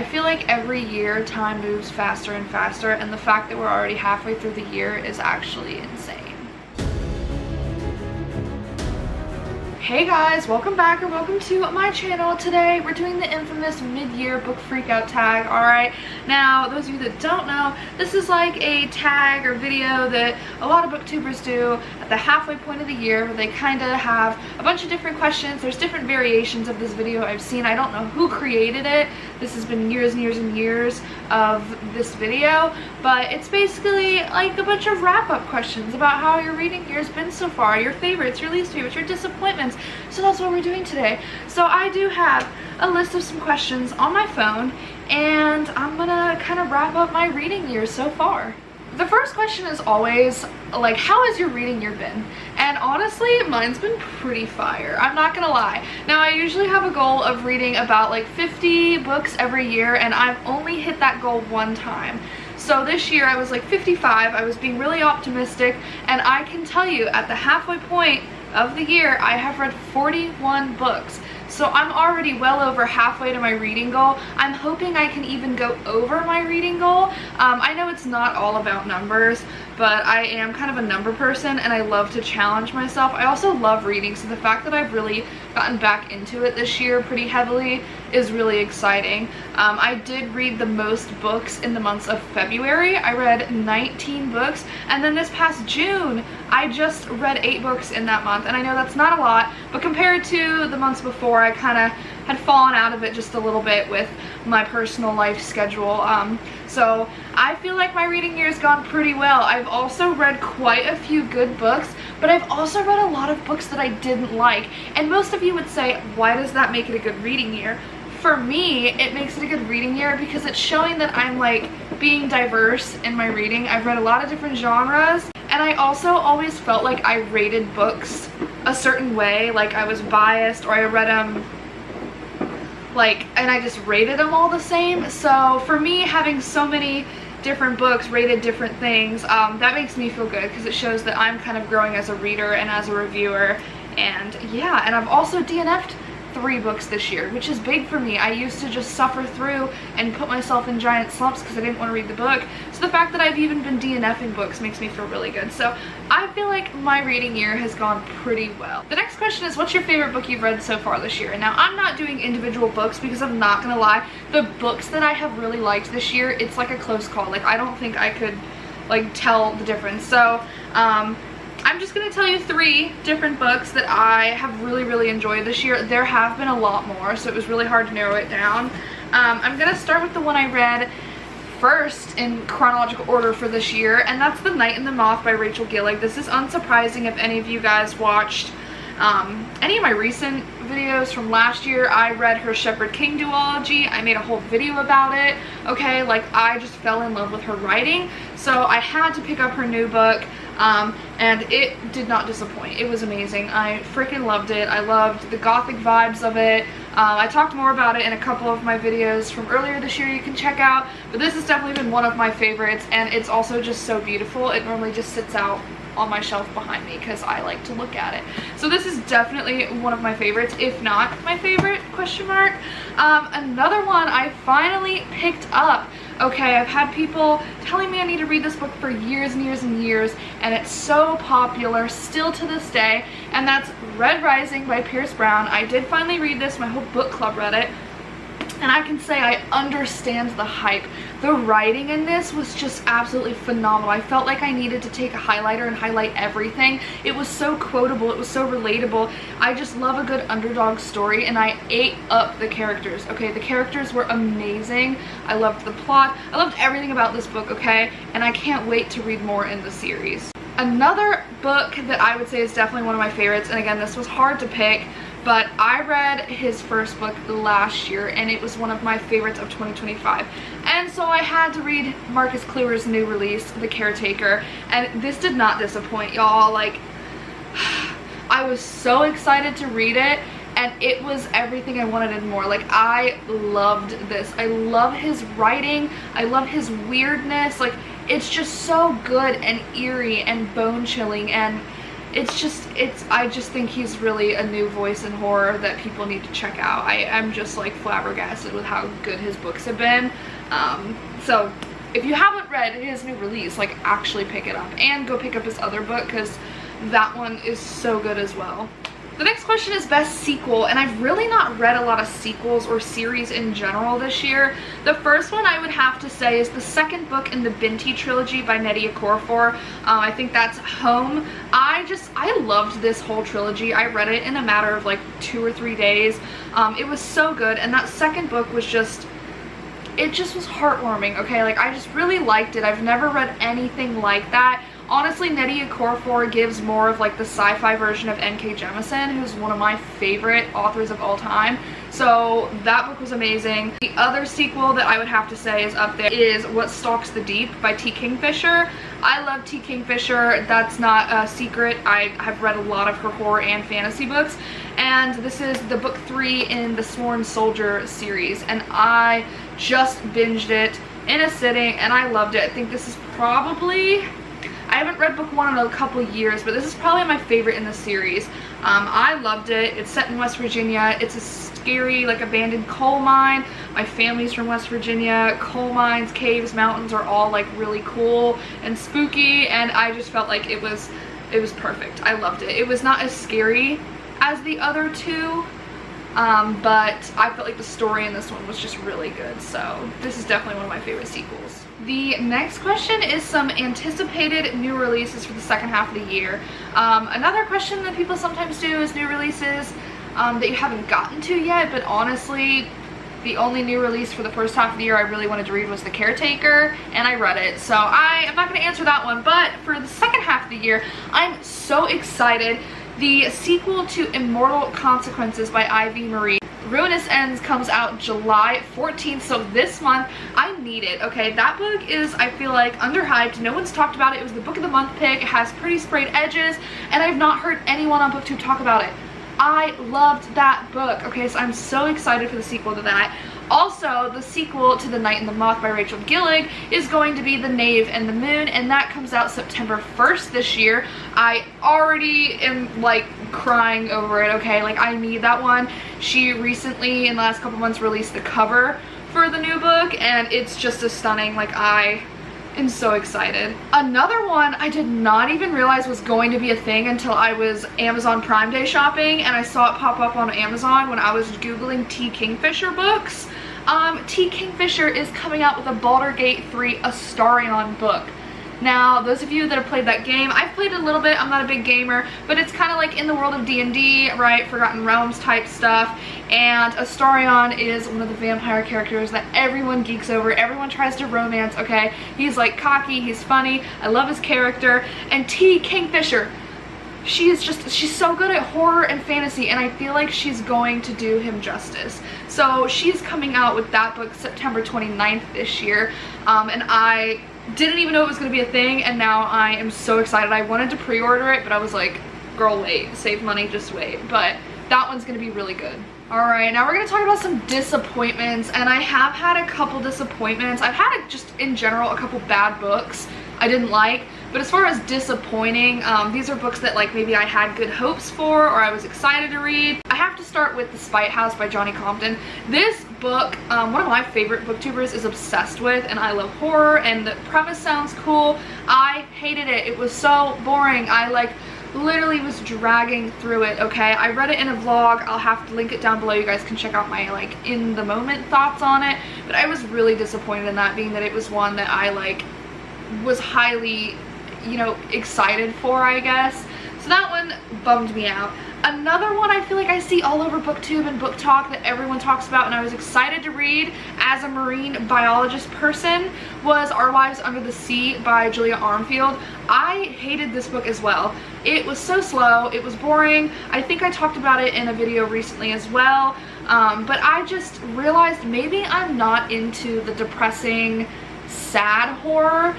feel like every year time moves faster and faster, and the fact that we're already halfway through the year is actually insane. Hey guys, welcome back or welcome to my channel. Today we're doing the infamous mid-year book freakout tag. Alright, now those of you that don't know, this is like a tag or video that a lot of booktubers do at the halfway point of the year, where they kind of have a bunch of different questions. There's different variations of this video I've seen. I don't know who created it. This has been years and years and years of this video, but it's basically like a bunch of wrap-up questions about how your reading year's been so far, your favorites, your least favorites, your disappointments. So that's what we're doing today. So I do have a list of some questions on my phone, and I'm gonna kind of wrap up my reading year so far. The first question is always like, how has your reading year been? And honestly, mine's been pretty fire. I'm not gonna lie. Now, I usually have a goal of reading about like 50 books every year, and I've only hit that goal one time. So this year I was like 55. I was being really optimistic, and I can tell you at the halfway point of the year I have read 41 books. So I'm already well over halfway to my reading goal. I'm hoping I can even go over my reading goal. I know it's not all about numbers, but I am kind of a number person and I love to challenge myself. I also love reading, so the fact that I've really gotten back into it this year pretty heavily is really exciting. I did read the most books in the months of February. I read 19 books, and then this past June I just read 8 books in that month, and I know that's not a lot, but compared to the months before, I kind of had fallen out of it just a little bit with my personal life schedule. So I feel like my reading year has gone pretty well. I've also read quite a few good books, but I've also read a lot of books that I didn't like. And most of you would say, why does that make it a good reading year? For me, it makes it a good reading year because it's showing that I'm like being diverse in my reading. I've read a lot of different genres, and I also always felt like I rated books a certain way, like I was biased, or I read them and I just rated them all the same. So for me, having so many different books rated different things, that makes me feel good because it shows that I'm kind of growing as a reader and as a reviewer. And yeah, and I've also DNF'd 3 books this year, which is big for me. I used to just suffer through and put myself in giant slumps because I didn't want to read the book. So the fact that I've even been DNFing books makes me feel really good. So I feel like my reading year has gone pretty well. The next question is, what's your favorite book you've read so far this year? And now I'm not doing individual books because I'm not gonna lie, the books that I have really liked this year, it's like a close call. Like, I don't think I could like tell the difference. So I'm just going to tell you 3 different books that I have really enjoyed this year. There have been a lot more, so it was really hard to narrow it down. I'm going to start with the one I read first in chronological order for this year, and that's The Night and the Moth by Rachel Gillig. This is unsurprising if any of you guys watched any of my recent videos from last year. I read her Shepherd King duology. I made a whole video about it. Okay, like, I just fell in love with her writing, so I had to pick up her new book. And it did not disappoint. It was amazing. I freaking loved it. I loved the gothic vibes of it. I talked more about it in a couple of my videos from earlier this year you can check out, but this has definitely been one of my favorites, and it's also just so beautiful. It normally just sits out on my shelf behind me because I like to look at it. So this is definitely one of my favorites, if not my favorite, question mark. Another one I finally picked up. Okay, I've had people telling me I need to read this book for years and years and years, and it's so popular still to this day, and that's Red Rising by Pierce Brown. I did finally read this. My whole book club read it, and I can say I understand the hype. The writing in this was just absolutely phenomenal. I felt like I needed to take a highlighter and highlight everything. It was so quotable, it was so relatable. I just love a good underdog story, and I ate up the characters. Okay, the characters were amazing. I loved the plot. I loved everything about this book, okay? And I can't wait to read more in the series. Another book that I would say is definitely one of my favorites, and again, this was hard to pick, but I read his first book last year, and it was one of my favorites of 2025. And so I had to read Marcus Kluwer's new release, The Caretaker, and this did not disappoint, y'all. Like, I was so excited to read it, and it was everything I wanted and more. Like, I loved this. I love his writing. I love his weirdness. Like, it's just so good and eerie and bone-chilling, and I just think he's really a new voice in horror that people need to check out. I'm just like flabbergasted with how good his books have been. So if you haven't read his new release, like actually pick it up and go pick up his other book because that one is so good as well. The next question is best sequel, and I've really not read a lot of sequels or series in general this year. The first one I would have to say is the second book in the Binti trilogy by Nnedi Okorafor. I think that's Home. I loved this whole trilogy. I read it in a matter of like 2 or 3 days. It was so good, and that second book was just, it just was heartwarming, okay? Like, I just really liked it. I've never read anything like that. Honestly, Nnedi Okorafor gives more of like the sci-fi version of N.K. Jemisin, who's one of my favorite authors of all time. So that book was amazing. The other sequel that I would have to say is up there is What Stalks the Deep by T. Kingfisher. I love T. Kingfisher. That's not a secret. I have read a lot of her horror and fantasy books. And this is the book 3 in the Sworn Soldier series. And I just binged it in a sitting and I loved it. I think this is probably... I haven't read book 1 in a couple years, but this is probably my favorite in the series. I loved it. It's set in West Virginia. It's a scary, like, abandoned coal mine. My family's from West Virginia. Coal mines, caves, mountains are all like really cool and spooky, and I just felt like it was perfect. I loved it. It was not as scary as the other two, but I felt like the story in this one was just really good, so this is definitely one of my favorite sequels. The next question is some anticipated new releases for the second half of the year. Another question that people sometimes do is new releases that you haven't gotten to yet, but honestly, the only new release for the first half of the year I really wanted to read was The Caretaker, and I read it, so I am not going to answer that one. But for the second half of the year, I'm so excited. The sequel to Immortal Consequences by Ivy Marie. Ruinous Ends comes out July 14th, so this month. I need it, okay? That book is, I feel like, underhyped. No one's talked about it. It was the book of the month pick. It has pretty sprayed edges, and I've not heard anyone on BookTube talk about it. I loved that book, okay? So I'm so excited for the sequel to that. Also, the sequel to The Night and the Moth by Rachel Gillig is going to be The Knave and the Moon, and that comes out September 1st this year. I already am like crying over it, okay? Like, I need that one. She recently, in the last couple months, released the cover for the new book, and it's just as stunning. Like, I am so excited. Another one I did not even realize was going to be a thing until I was Amazon Prime Day shopping, and I saw it pop up on Amazon when I was Googling T. Kingfisher books. T. Kingfisher is coming out with a Baldur's Gate 3 Astarion book. Now, those of you that have played that game, I've played it a little bit. I'm not a big gamer, but it's kind of like in the world of D&D, right? Forgotten Realms type stuff. And Astarion is one of the vampire characters that everyone geeks over. Everyone tries to romance, okay? He's like cocky, he's funny. I love his character. And T. Kingfisher, she's so good at horror and fantasy, and I feel like she's going to do him justice. So she's coming out with that book September 29th this year, and I didn't even know it was going to be a thing, and now I am so excited. I wanted to pre-order it, but I was like, girl, wait, save money, just wait. But that one's going to be really good. Alright, now we're going to talk about some disappointments, and I have had a couple disappointments. I've had just in general a couple bad books I didn't like, but as far as disappointing, these are books that like maybe I had good hopes for or I was excited to read. I have to start with The Spite House by Johnny Compton. This book, one of my favorite booktubers is obsessed with, and I love horror, and the premise sounds cool. I hated it. It was so boring. I like literally was dragging through it, okay? I read it in a vlog. I'll have to link it down below. You guys can check out my like in the moment thoughts on it, but I was really disappointed in that, being that it was one that I like was highly, you know, excited for, I guess. So that one bummed me out. Another one I feel like I see all over BookTube and Book Talk that everyone talks about and I was excited to read as a marine biologist person was Our Wives Under the Sea by Julia Armfield. I hated this book as well. It was so slow, it was boring. I think I talked about it in a video recently as well, but I just realized maybe I'm not into the depressing, sad horror.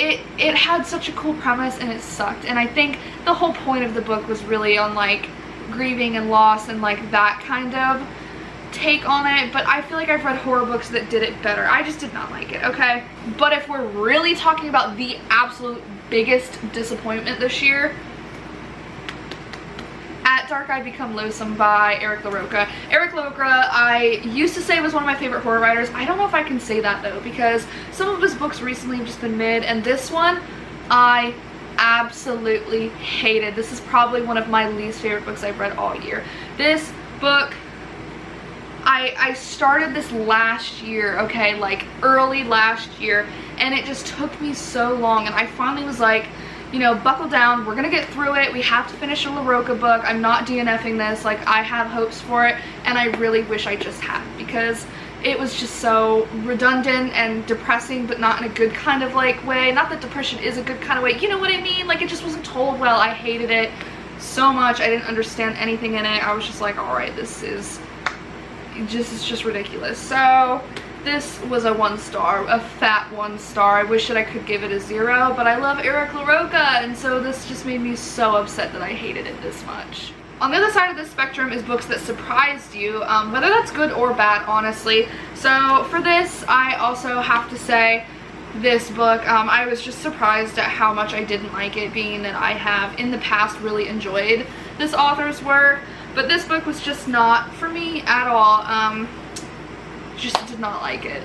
It had such a cool premise and it sucked, and I think the whole point of the book was really on like grieving and loss and like that kind of take on it, but I feel like I've read horror books that did it better. I just did not like it, okay? But if we're really talking about the absolute biggest disappointment this year, Let Dark Eye Become Loathsome by Eric LaRocca. Eric LaRocca, I used to say was one of my favorite horror writers. I don't know if I can say that though, because some of his books recently have just been mid, and this one I absolutely hated. This is probably one of my least favorite books I've read all year. This book, I started this last year, okay, like early last year, and it just took me so long, and I finally was like, you know, buckle down, we're gonna get through it, we have to finish a LaRocca book, I'm not DNFing this, like I have hopes for it, and I really wish I just had, because it was just so redundant and depressing, but not in a good kind of like way. Not that depression is a good kind of way, you know what I mean? Like it just wasn't told well. I hated it so much. I didn't understand anything in it. I was just like, all right, this is just ridiculous. So this was a 1 star, a fat 1 star. I wish that I could give it a 0, but I love Eric LaRocca, and so this just made me so upset that I hated it this much. On the other side of the spectrum is books that surprised you, whether that's good or bad, honestly. So for this, I also have to say this book, I was just surprised at how much I didn't like it, being that I have in the past really enjoyed this author's work, but this book was just not for me at all. Just did not like it.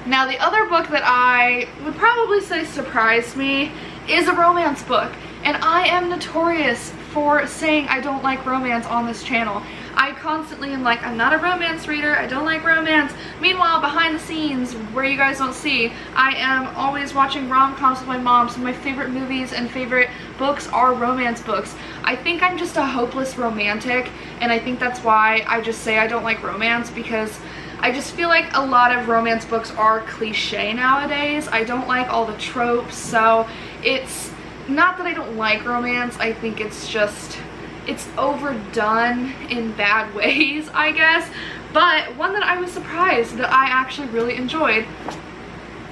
Now the other book that I would probably say surprised me is a romance book, and I am notorious for saying I don't like romance on this channel. I constantly am like, I'm not a romance reader, I don't like romance. Meanwhile, behind the scenes, where you guys don't see, I am always watching rom-coms with my mom. Some of my favorite movies and favorite books are romance books. I think I'm just a hopeless romantic, and I think that's why I just say I don't like romance, because I just feel like a lot of romance books are cliche nowadays. I don't like all the tropes, so it's not that I don't like romance, I think it's just, it's overdone in bad ways, I guess. But one that I was surprised that I actually really enjoyed,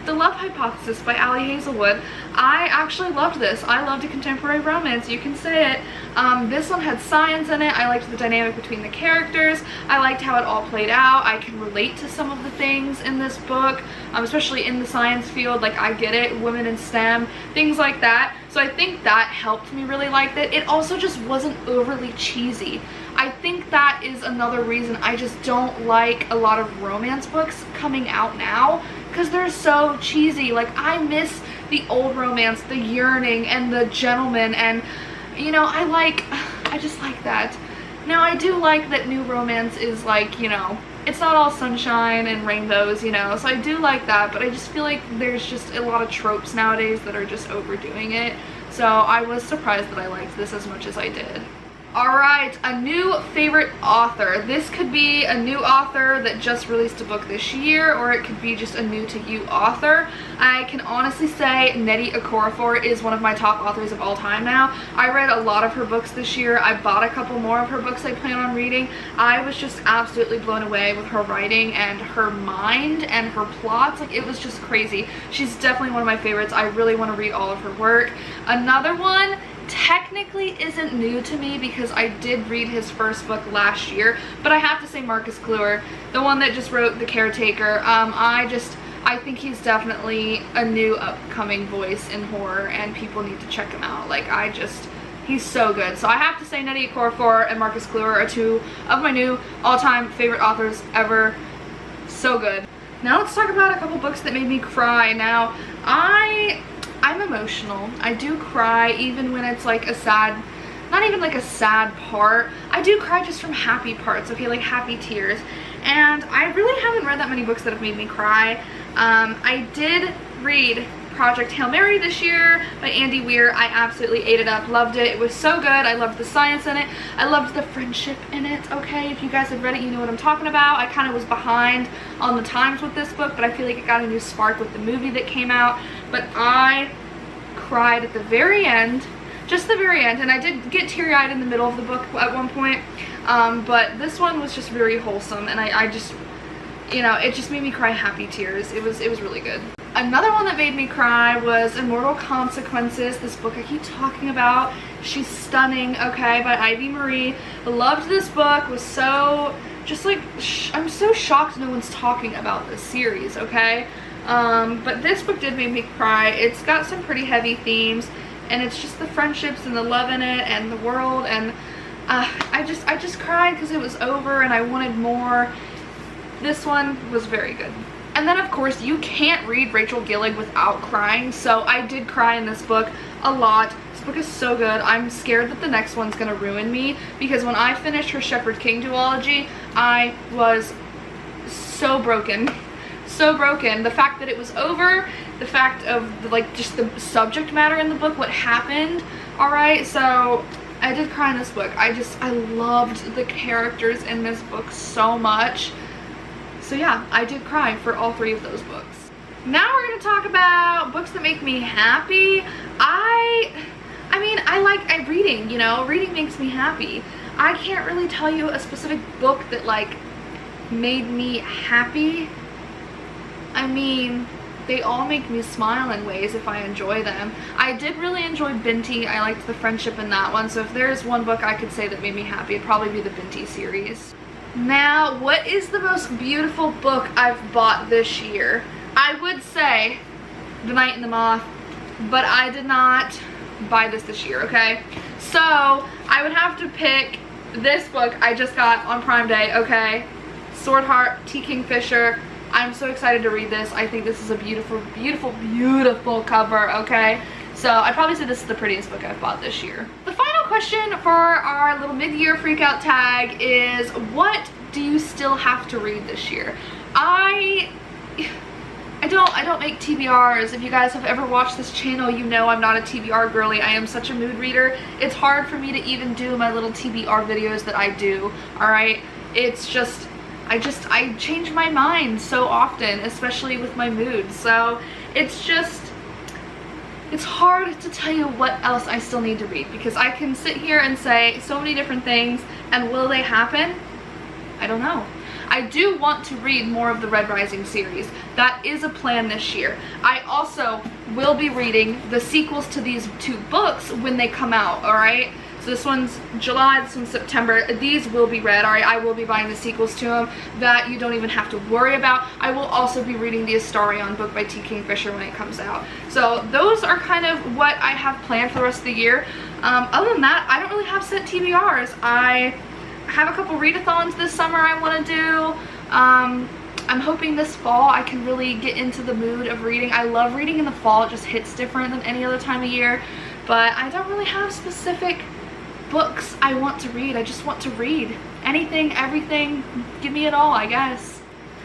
The Love Hypothesis by Ali Hazelwood. I actually loved this. I loved a contemporary romance, you can say it. This one had science in it. I liked the dynamic between the characters. I liked how it all played out. I can relate to some of the things in this book, especially in the science field. Like, I get it, women in STEM, things like that. So I think that helped me really like it. It also just wasn't overly cheesy. I think that is another reason I just don't like a lot of romance books coming out now, because they're so cheesy. Like, I miss the old romance, the yearning and the gentleman, and you know, I just like that. Now I do like that new romance is like, you know, it's not all sunshine and rainbows, you know, so I do like that, but I just feel like there's just a lot of tropes nowadays that are just overdoing it. So I was surprised that I liked this as much as I did. Alright, a new favorite author. This could be a new author that just released a book this year, or it could be just a new to you author. I can honestly say Nnedi Okorafor is one of my top authors of all time now. I read a lot of her books this year. I bought a couple more of her books I plan on reading. I was just absolutely blown away with her writing and her mind and her plots. Like, it was just crazy. She's definitely one of my favorites. I really want to read all of her work. Another one technically isn't new to me because I did read his first book last year, but I have to say Marcus Kluwer, the one that just wrote The Caretaker. I think he's definitely a new upcoming voice in horror, and people need to check him out. Like, he's so good. So I have to say Nnedi Okorafor and Marcus Kluwer are two of my new all-time favorite authors ever. So good. Now let's talk about a couple books that made me cry. Now, I'm emotional. I do cry even when it's like a sad, not even like a sad part. I do cry just from happy parts, okay, like happy tears. And I really haven't read that many books that have made me cry. I did read Project Hail Mary this year by Andy Weir. I absolutely ate it up, loved it. It was so good. I loved the science in it. I loved the friendship in it, okay? If you guys have read it, you know what I'm talking about. I kind of was behind on the times with this book, but I feel like it got a new spark with the movie that came out. But I cried at the very end, just the very end, and I did get teary-eyed in the middle of the book at one point, but this one was just very wholesome, and I just, you know, it just made me cry happy tears. It was really good. Another one that made me cry was Immortal Consequences, this book I keep talking about. She's stunning, okay, by Ivy Marie. Loved this book, was so, just like, I'm so shocked no one's talking about this series, okay? But this book did make me cry. It's got some pretty heavy themes, and it's just the friendships and the love in it and the world, and I just cried because it was over and I wanted more. This one was very good. And then of course you can't read Rachel Gillig without crying, so I did cry in this book a lot. This book is so good. I'm scared that the next one's gonna ruin me, because when I finished her Shepherd King duology, I was so broken. So broken. The fact that it was over, the fact of like just the subject matter in the book, what happened. Alright, so I did cry in this book. I loved the characters in this book so much. So yeah, I did cry for all 3 of those books. Now we're going to talk about books that make me happy. I mean, I like reading, you know, reading makes me happy. I can't really tell you a specific book that like made me happy. I mean, they all make me smile in ways if I enjoy them. I did really enjoy Binti. I liked the friendship in that one. So if there's one book I could say that made me happy, it'd probably be the Binti series. Now, what is the most beautiful book I've bought this year? I would say The Night and the Moth, but I did not buy this year, okay? So I would have to pick this book I just got on Prime Day, okay? Sword Heart, T. Kingfisher. I'm so excited to read this. I think this is a beautiful, beautiful, beautiful cover, okay? So I'd probably say this is the prettiest book I've bought this year. The final question for our little mid-year freakout tag is, what do you still have to read this year? I don't make TBRs. If you guys have ever watched this channel, you know I'm not a TBR girly. I am such a mood reader. It's hard for me to even do my little TBR videos that I do, alright? It's just, I change my mind so often, especially with my mood. So it's hard to tell you what else I still need to read, because I can sit here and say so many different things, and will they happen? I don't know. I do want to read more of the Red Rising series. That is a plan this year. I also will be reading the sequels to these 2 books when they come out, alright? So this one's July, this one's September. These will be read, alright? I will be buying the sequels to them. That you don't even have to worry about. I will also be reading the Astarion book by T. Kingfisher when it comes out. So those are kind of what I have planned for the rest of the year. Other than that, I don't really have set TBRs. I have a couple readathons this summer I want to do. I'm hoping this fall I can really get into the mood of reading. I love reading in the fall. It just hits different than any other time of year. But I don't really have specific books I want to read. I just want to read. Anything, everything, give me it all, I guess.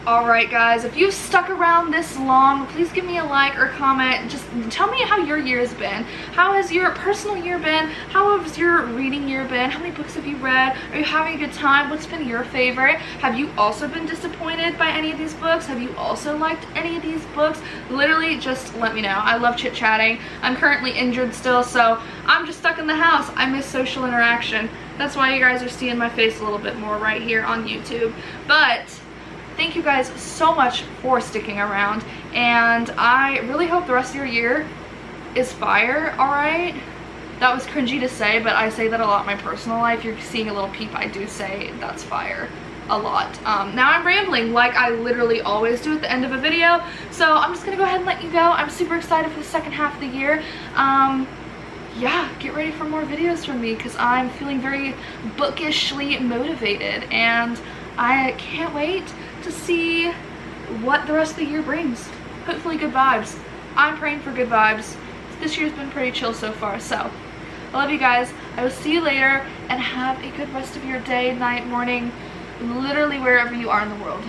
Alright guys, if you've stuck around this long, please give me a like or comment. Just tell me how your year has been. How has your personal year been? How has your reading year been? How many books have you read? Are you having a good time? What's been your favorite? Have you also been disappointed by any of these books? Have you also liked any of these books? Literally, just let me know. I love chit-chatting. I'm currently injured still, so I'm just stuck in the house. I miss social interaction. That's why you guys are seeing my face a little bit more right here on YouTube. But thank you guys so much for sticking around, and I really hope the rest of your year is fire, alright? That was cringy to say, but I say that a lot in my personal life. You're seeing a little peep, I do say that's fire a lot. Now I'm rambling like I literally always do at the end of a video, so I'm just gonna go ahead and let you go. I'm super excited for the second half of the year. Yeah, get ready for more videos from me, because I'm feeling very bookishly motivated, and I can't wait to see what the rest of the year brings. Hopefully good vibes. I'm praying for good vibes. This year's been pretty chill so far, so I love you guys. I will see you later, and have a good rest of your day, night, morning, literally wherever you are in the world.